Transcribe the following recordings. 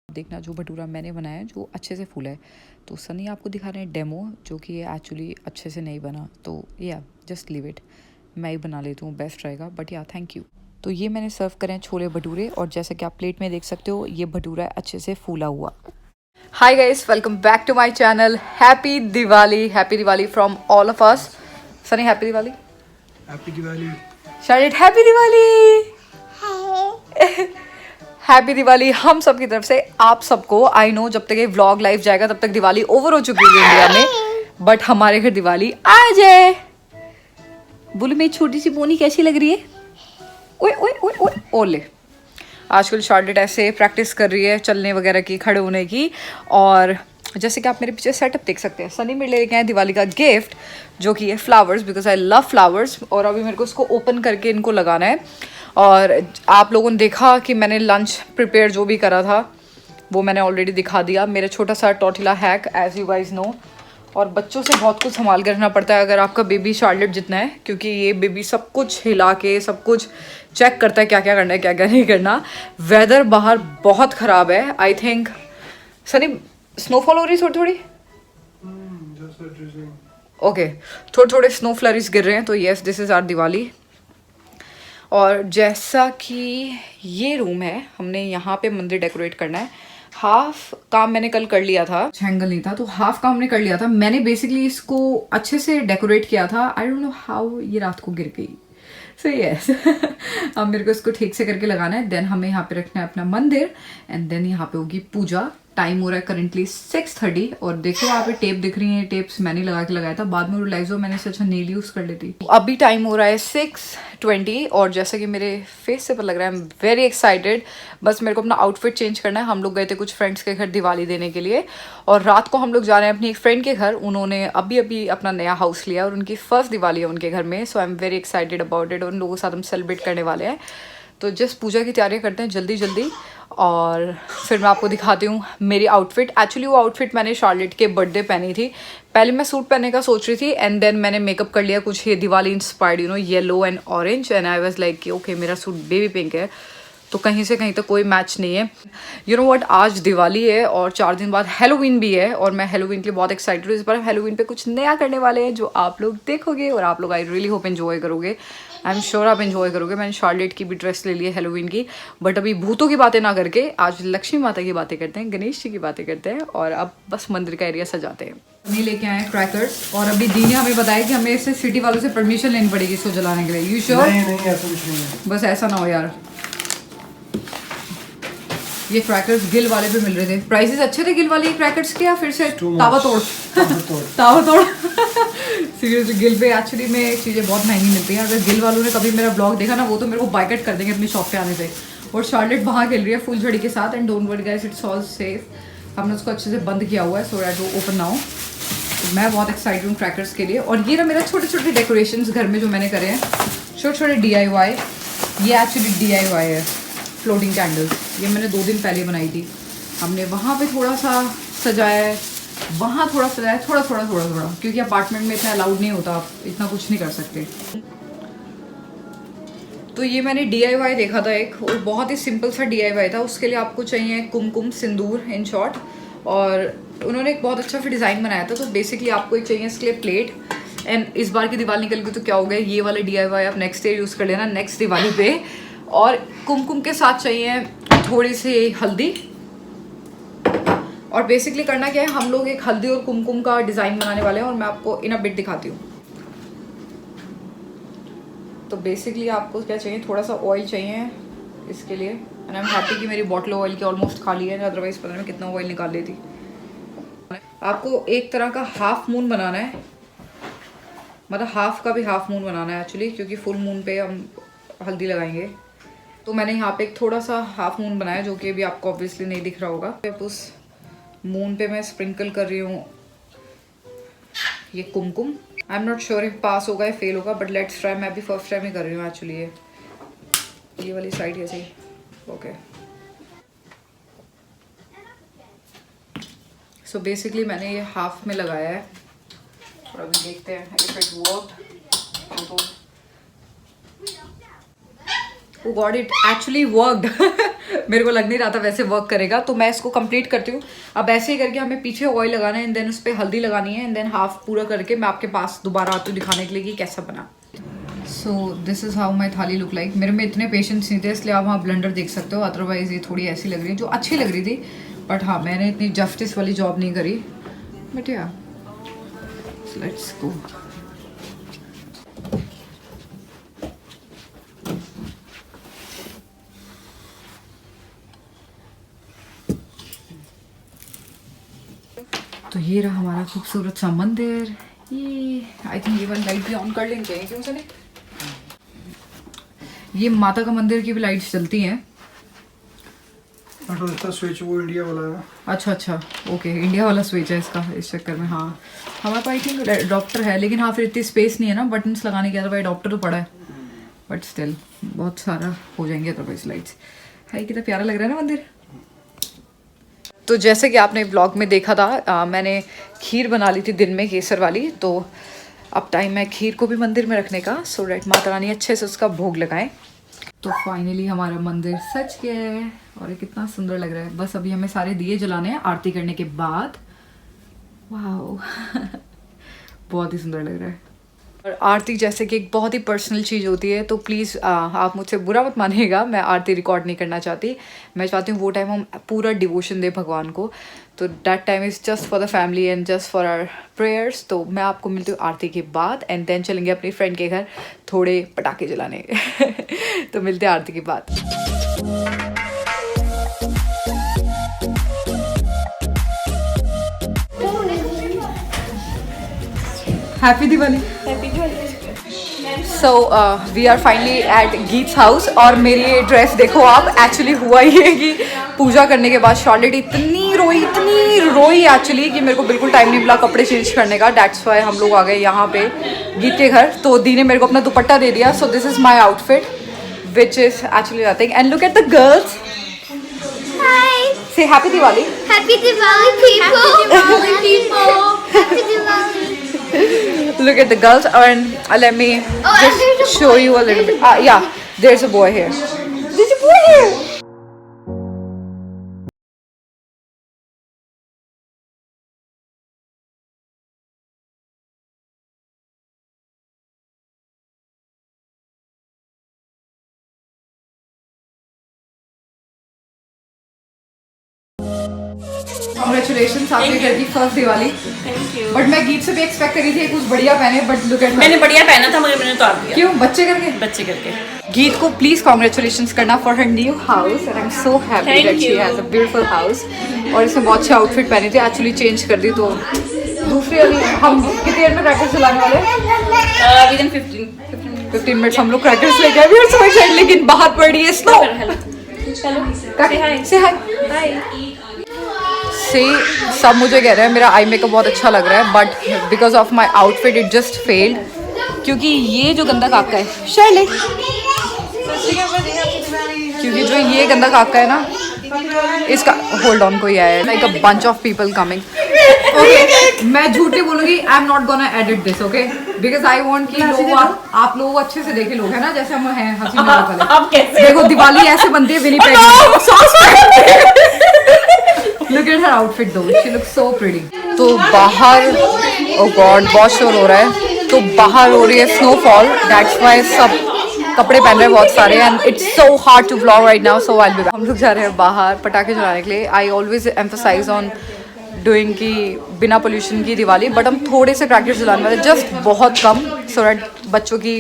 देखना जो भटूरा मैंने बनाया है जो अच्छे से फूला है। तो सनी आपको दिखा रहे हैं डेमो, जो कि ये एक्चुअली अच्छे से नहीं बना, तो या जस्ट लीव इट, मैं ही बना लेती हूँ, बेस्ट रहेगा। बट या थैंक यू। तो ये मैंने सर्व करें छोले भटूरे, और जैसे कि आप प्लेट में देख सकते हो ये भटूरा है अच्छे से फूला हुआ। Hi guys, welcome back to my channel. Happy Diwali from all of us. Sunny happy Diwali. Happy Diwali. Charlotte happy Diwali. Happy Diwali हम सब की तरफ से आप सबको। आई नो जब तक ये व्लॉग लाइव जाएगा तब तक दिवाली ओवर हो चुकी है इंडिया में, बट हमारे घर दिवाली आ जाए। बोलो मेरी छोटी सी पोनी कैसी लग रही है? ओए ओए ओए ओए ओले। आजकल शार्लेट ऐसे प्रैक्टिस कर रही है चलने वगैरह की, खड़े होने की। और जैसे कि आप मेरे पीछे सेटअप देख सकते हैं, सनी मेरे लेके आए दिवाली का गिफ्ट, जो कि है flowers, because I love flowers. और अभी मेरे को इसको ओपन करके इनको लगाना है। और आप लोगों ने देखा कि मैंने लंच प्रिपेयर जो भी करा था वो मैंने ऑलरेडी दिखा दिया। मेरा छोटा सा tortilla hack, as you guys know. और बच्चों से बहुत कुछ संभाल कर रखना पड़ता है अगर आपका बेबी शार्लेट जितना है, क्योंकि ये बेबी सब कुछ हिला के सब कुछ चेक करता है क्या क्या करना है क्या क्या नहीं करना। वेदर बाहर बहुत ख़राब है। आई थिंक सनी स्नोफॉल हो रही है थोड़ी थोड़ी। ओके, थोड़े थोड़े स्नो फ्लरीज गिर रहे हैं। तो yes, this is our Diwali. और जैसा कि ये रूम है, हमने यहाँ पे मंदिर डेकोरेट करना है। हाफ काम मैंने कल कर लिया था, हैंगल नहीं था तो हाफ काम हमने कर लिया था। मैंने बेसिकली इसको अच्छे से डेकोरेट किया था। आई डोंट नो हाउ ये रात को गिर गई। सो यस अब मेरे को इसको ठीक से करके लगाना है। देन हमें यहाँ पे रखना है अपना मंदिर, एंड देन यहाँ पे होगी पूजा। टाइम हो रहा है करेंटली 6:30। और देखो वहाँ पे टेप दिख रही है, टेप्स मैंने लगा के लगाया था, बाद में रियलाइज हो मैंने से अच्छा नेल यूज़ कर लेती। अभी टाइम हो रहा है 6:20, और जैसा कि मेरे फेस से पता लग रहा है, आई एम वेरी एक्साइटेड। बस मेरे को अपना आउटफिट चेंज करना है। हम लोग गए थे कुछ फ्रेंड्स के घर दिवाली देने के लिए, और रात को हम लोग जा रहे हैं अपनी एक फ्रेंड के घर। उन्होंने अभी अभी अपना नया हाउस लिया और उनकी फर्स्ट दिवाली है उनके घर में। So I am very excited about it. उन लोगों के साथ हम सेलिब्रेट करने वाले हैं। तो जस्ट पूजा की तैयारियां करते हैं जल्दी जल्दी। और फिर मैं आपको दिखाती हूँ मेरी आउटफिट। एक्चुअली वो आउटफिट मैंने शार्लेट के बर्थडे पहनी थी। पहले मैं सूट पहनने का सोच रही थी एंड देन मैंने मेकअप कर लिया कुछ ये Diwali inspired, you know, yellow and orange, and I was like कि ओके मेरा सूट बेबी पिंक है, तो कहीं से कहीं तक कोई मैच नहीं है। यू नो व्हाट, आज दिवाली है और 4 दिन बाद हैलोवीन भी है और मैं हैलोवीन के लिए बहुत एक्साइटेड हूँ। इस बार हैलोवीन पे कुछ नया करने वाले हैं जो आप लोग देखोगे और आप लोग आई रियली होप एंजॉय करोगे। आई एम श्योर आप एंजॉय करोगे। मैंने शार्लेट की भी ड्रेस ले ली है हैलोवीन की, बट अभी भूतों की बातें ना करके आज लक्ष्मी माता की बातें करते हैं, गणेश जी की बातें करते हैं और अब बस मंदिर का एरिया सजाते हैं। नहीं लेके आए क्रैकर्स और अभी दी ने हमें बताया कि हमें इससे सिटी वालों से परमिशन लेनी पड़ेगी इसको जलाने के लिए। You sure? नहीं ऐसा कुछ नहीं है। बस ऐसा ना हो यार। ये क्रैकर्स गिल वाले पे मिल रहे थे। प्राइसेस अच्छे थे गिल वाले क्रैकर्स के या फिर से ताबड़तोड़? ताबड़तोड़। सीरियसली गिल पे एक्चुअली में चीज़ें बहुत महंगी मिलती हैं। अगर गिल वालों ने कभी मेरा ब्लॉग देखा ना, वो तो मेरे को बाइकआउट कर देंगे अपनी शॉप पे आने से। और शार्लेट वहाँ खेल रही है फुल झड़ी के साथ and don't worry guys, it's all safe. हमने उसको अच्छे से बंद किया हुआ है सो दैट वो ओपन ना हो। तो मैं बहुत एक्साइटेड हूँ क्रैकर्स के लिए। और ये ना मेरा छोटे छोटे डेकोरेशंस घर में जो मैंने करे हैं, छोटे छोटे DIY। ये एक्चुअली DIY है, फ्लोटिंग कैंडल्स। ये मैंने 2 दिन पहले बनाई थी। हमने वहाँ पे थोड़ा सा सजाया है, वहाँ थोड़ा सजाया, थोड़ा क्योंकि अपार्टमेंट में इतना अलाउड नहीं होता, आप इतना कुछ नहीं कर सकते। तो ये मैंने DIY देखा था एक, और बहुत ही सिंपल सा DIY था। उसके लिए आपको चाहिए कुमकुम, सिंदूर इन शॉर्ट, और उन्होंने एक बहुत अच्छा फिर डिज़ाइन बनाया था। तो बेसिकली आपको एक चाहिए इसके लिए प्लेट। एंड इस बार की दिवाली निकल गई तो क्या हो गया, ये वाला DIY आप नेक्स्ट ईयर यूज़ कर लेना नेक्स्ट दिवाली पे। और कुमकुम के साथ चाहिए थोड़ी सी हल्दी। और बेसिकली करना क्या है, हम लोग एक हल्दी और कुमकुम का डिज़ाइन बनाने वाले हैं और मैं आपको इन अ बिट दिखाती हूँ। तो बेसिकली आपको क्या चाहिए, थोड़ा सा ऑयल चाहिए इसके लिए। एंड आई एम हैप्पी कि मेरी बॉटल ऑयल की ऑलमोस्ट खाली है, अदरवाइज पता नहीं कितना ऑयल निकाल लेती। आपको एक तरह का हाफ मून बनाना है, मतलब हाफ का भी हाफ मून बनाना है एक्चुअली, क्योंकि फुल मून पे हम हल्दी लगाएंगे। तो मैंने यहाँ पे एक थोड़ा सा हाफ मून बनाया जो कि अभी आपको ऑब्वियसली नहीं दिख रहा होगा। अब उस मून पे मैं स्प्रिंकल कर रही हूँ ये कुमकुम। आई एम नॉट श्योर पास होगा या फेल होगा, बट लेट्स ट्राई। मैं भी फर्स्ट टाइम ही कर रही हूँ एक्चुअली। ये वाली साइड ऐसे ही ओके। सो बेसिकली मैंने ये हाफ में लगाया है और अभी देखते हैं if it work. Oh God, it actually worked. मेरे को लग नहीं रहा था वैसे वर्क करेगा, तो मैं इसको कंप्लीट करती हूँ। अब ऐसे ही करके हमें पीछे ऑयल लगाना है एंड देन उस पर हल्दी लगानी है एंड देन हाफ पूरा करके मैं आपके पास दोबारा आती हूँ दिखाने के लिए कि कैसा बना। So this is how my थाली लुक लाइक। मेरे में इतने पेशेंस नहीं थे इसलिए आप वहाँ ब्लेंडर देख सकते हो, अदरवाइज ये थोड़ी ऐसी लग रही है जो अच्छी लग रही थी। बट हाँ, मैंने इतनी जस्टिस वाली जॉब नहीं करी, बट या लेट्स गो। तो ये रहा हमारा खूबसूरत सा मंदिर। ये आई थिंक ये वाली लाइट भी ऑन कर लेनी चाहिए, क्यों सर? ये माता का मंदिर की भी लाइट्स जलती हैं। इसका स्विच वो इंडिया वाला है। अच्छा ओके, इंडिया वाला स्विच है इसका, इस चक्कर में। हाँ, हमारे पास आई थिंक अडॉप्टर है, लेकिन हाँ फिर इतनी स्पेस नहीं है ना बटन्स लगाने की, अदरवाइज अडॉप्टर तो पड़ा है, बट स्टिल बहुत सारा हो जाएंगे अदरवाइज लाइट्स। है कितना प्यारा लग रहा है ना मंदिर। तो जैसे कि आपने ब्लॉग में देखा था, मैंने खीर बना ली थी दिन में, केसर वाली। तो अब टाइम है खीर को भी मंदिर में रखने का, सो डैट माता रानी अच्छे से उसका भोग लगाएं। तो फाइनली हमारा मंदिर सज गया है और ये कितना सुंदर लग रहा है। बस अभी हमें सारे दिए जलाने हैं आरती करने के बाद। वाओ बहुत ही सुंदर लग रहा है। और आरती जैसे कि एक बहुत ही पर्सनल चीज़ होती है, तो प्लीज़ आप मुझसे बुरा मत मानिएगा, मैं आरती रिकॉर्ड नहीं करना चाहती। मैं चाहती हूँ वो टाइम हम पूरा डिवोशन दें भगवान को। तो that time is just for the family and just for our prayers. तो मैं आपको मिलती हूँ आरती के बाद एंड देन चलेंगे अपनी फ्रेंड के घर थोड़े पटाखे जलाने तो मिलते हैं आरती के बाद। Happy Diwali. So we are finally at Geet's house. और मेरी ये ड्रेस देखो आप, एक्चुअली हुआ ये कि पूजा करने के बाद शार्लेट इतनी रोई एक्चुअली कि मेरे को बिल्कुल टाइम नहीं मिला कपड़े चेंज करने का। दैट्स वाई हम लोग आ गए यहाँ पे गीत के घर। तो दी ने मेरे को अपना दुपट्टा दे दिया। So this is my outfit which is actually nothing. And look at the girls, Hi. Say Happy Diwali. Happy Diwali, people. Happy Diwali, people. Happy Diwali. Look at the girls and let me and there's a just show boy. you a little There's bit. a boy. Yeah, there's a boy here. There's a boy here. Congratulations, आपके घर की first Diwali. Thank you. But मैं गीत से भी expect करी थी कुछ बढ़िया पहने, बट लुक एट मैंने बढ़िया पहना था मगर मैंने उतार दिया क्यों बच्चे करके. बच्चे करके. गीत को प्लीज कॉन्ग्रेचुलेशंस करना for her new house and I am so happy Thank that she you. Has a beautiful house. और इसने बहुत अच्छी आउटफिट पहनी थी, एक्चुअली चेंज कर दी. तो दूसरी वाली हम कितनी देर में क्रैकर्स चलाने वाले हैं? विद इन 15 मिनट्स हम लोग क्रैकर्स लेके आए. वी आर सो एक्साइटेड, लेकिन बाहर पड़ रही है स्नो. हेलो से हाय. से सब मुझे कह रहे हैं मेरा आई मेकअप बहुत अच्छा लग रहा है, but because of my outfit it just failed. क्योंकि ये जो गंदा काका है शार्लेट, क्योंकि जो ये गंदा काका है ना इसका होल्ड ऑन कोई आया है like a bunch of people coming. Okay मैं झूठ नहीं बोलूंगी. I am not gonna edit this, okay, because I want कि लोग आप लोग अच्छे से देखे लोग है ना, जैसे हम हैं हंसी मजाक वाले. आप कैसे देखो दिवाली ऐसे बनती है Winnipeg. Look at her outfit though. She looks so pretty. तो बाहर oh god बहुत शोर हो रहा है. तो बाहर हो रही है snowfall. That's why सब कपड़े पहन रहे हैं बहुत सारे and it's so hard to vlog right now. So I'll be back. हम लोग जा रहे हैं बाहर पटाखे जलाने के लिए. I always emphasize on doing की बिना पोल्यूशन की दिवाली, बट हम थोड़े से क्रैकर्स जलाने वाले, जस्ट बहुत कम, सो दैट बच्चों की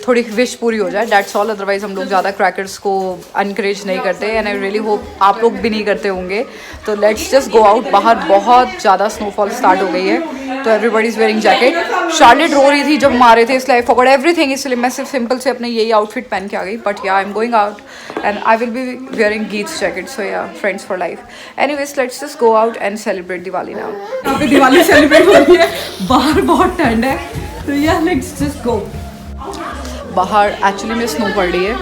थोड़ी विश पूरी हो जाए. That's all. अदरवाइज हम लोग ज़्यादा क्रैकर्स को अनकरेज नहीं करते एंड आई रियली होप आप लोग भी नहीं करते होंगे. तो लेट्स जस्ट गो आउट. बाहर बहुत ज़्यादा स्नोफॉल स्टार्ट हो गई है, तो everybody is wearing jacket. Charlotte रो रही थी जब मारे थे, इसलिए आई फॉरगॉट एवरीथिंग. इसलिए मैं सिर्फ सिंपल से अपने यही आउटफिट पहन के आ गई. But ya I am going out and I will be wearing Geet's jacket. So ya friends for life. Anyways let's just go out and celebrate Diwali now. यहाँ पे दिवाली सेलिब्रेट हो रही है. बाहर बहुत ठंड है, तो या लेट्स जस्ट गो. बाहर एक्चुअली में स्नो पड़ रही है,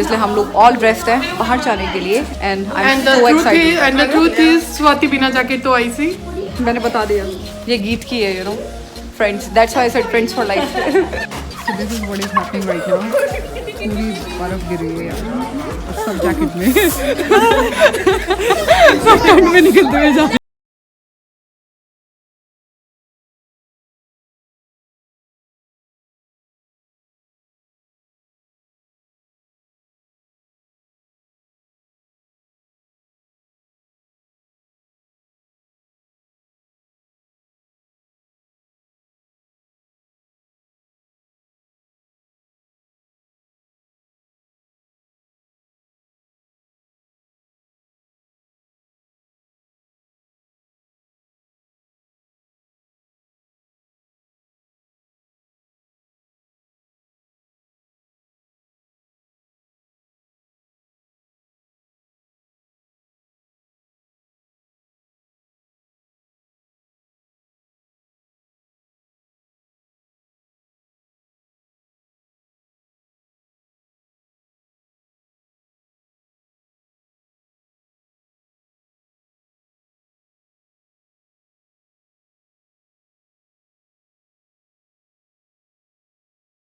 इसलिए हम लोग ऑल ड्रेस्ड हैं बाहर जाने के लिए. And I am so excited. And the truth is, Swati बिना जाके तो आई सी. मैंने बता दिया ये गीत की है, you know friends. That's why I said friends for life. So this is what is happening right now. पूरी बर्फ गिर रही है यार, और सब जैकेट में सब ठंड में निकलते हुए जा.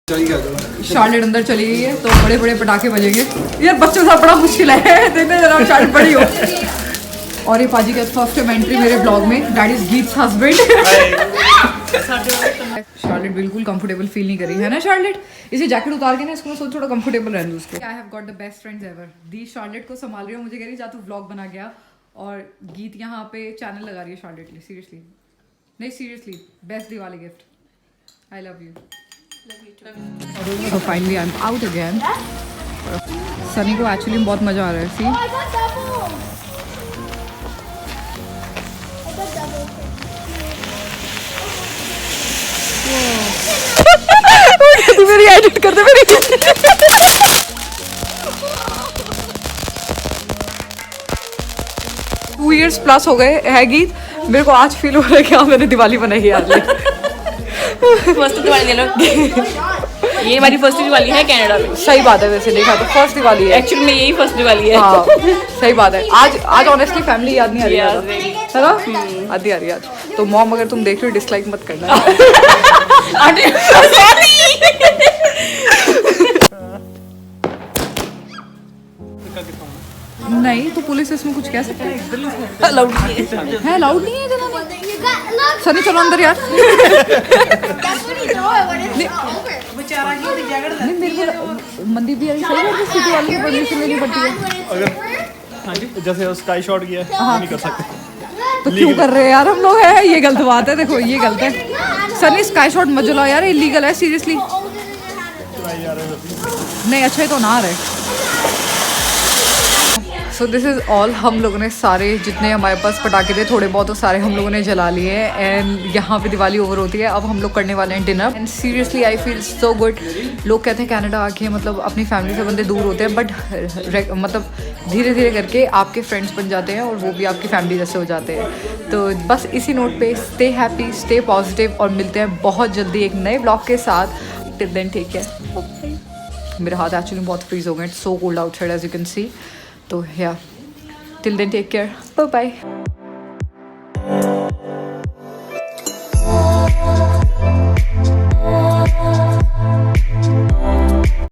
शार्लेट अंदर चली गई है, तो बड़े बड़े पटाखे बजेंगे. यार बच्चों के साथ बड़ा मुश्किल है. देखते जरा शार्लेट बड़ी हो. और ये पाजी का फर्स्ट टाइम एंट्री मेरे ब्लॉग में. That is Geet's husband. Charlotte बिल्कुल कंफर्टेबल फील नहीं करी है ना शार्लेट. इसे जैकेट उतार के ना इसको मैं सोच थोड़ा कंफर्टेबल रहने दूं उसको. I have got the best friends ever. The Charlotte को संभाल रही हो. मुझे कह रही जा तू व्लॉग बना गया, और गीत यहाँ पे चैनल लगा रही है शार्लेट लिए. सीरियसली नहीं, seriously best Diwali gift. I love you. So finally I'm out again. Sunny को एक्चुअली बहुत मजा आ रहा है. सी I got double. तू मेरी एडिट कर दे मेरी. 2 years प्लस हो गए है गीत. मेरे को आज फील हो रहा है कि हाँ मैंने दिवाली बनाई है आज. मस्त दिवाली ले लो. ये हमारी फर्स्ट दिवाली है कनाडा में। सही बात है, वैसे देखा तो फर्स्ट दिवाली है। एक्चुअली में यही फर्स्ट दिवाली है। हाँ सही बात है। आज ऑनेस्टली फैमिली याद नहीं आ रही Yes, है ना, आधी आ रही है आज। तो मॉम अगर तुम देख रहे हो डिसलाइक मत करना। नहीं तो पुलिस इसमें कुछ कह सकते हैं? अलाउड नहीं है। अलाउड नहीं है इतना? You got look. सनी चलो अंदर यार। That's what he's doing when it's not over. नहीं मेरे को मंदी भी आई सही है, सिटी वाले को परमिशन लेनी पड़ती है। When it's over. जैसे स्काई शॉट किया नहीं कर सकते। तो क्यों कर रहे हैं यार हम लोग? है ये गलत बात है, देखो ये गलत है। सनी स्काई शॉट मत जलाओ यार, इलीगल है सीरियसली। नहीं अच्छा है तो ना रहे। So this is all. हम लोगों ने सारे जितने हमारे पास पटाखे थे थोड़े बहुत तो सारे हम लोगों ने जला लिए एंड यहाँ पे दिवाली ओवर होती है। अब हम लोग करने वाले हैं dinner and seriously I feel so good. लोग कहते हैं कनाडा आके मतलब अपनी फैमिली से बंदे दूर होते हैं, बट मतलब धीरे धीरे करके आपके फ्रेंड्स बन जाते हैं और वो भी आपकी फैमिली जैसे हो जाते हैं। तो बस इसी नोट पे स्टे हैप्पी, स्टे पॉजिटिव और मिलते हैं बहुत जल्दी एक नए ब्लॉग के साथ। Till then take care. मेरे हाथ एक्चुअली बहुत फ्रीज हो गए, so cold outside as you can see. तो ya till then take care, bye bye.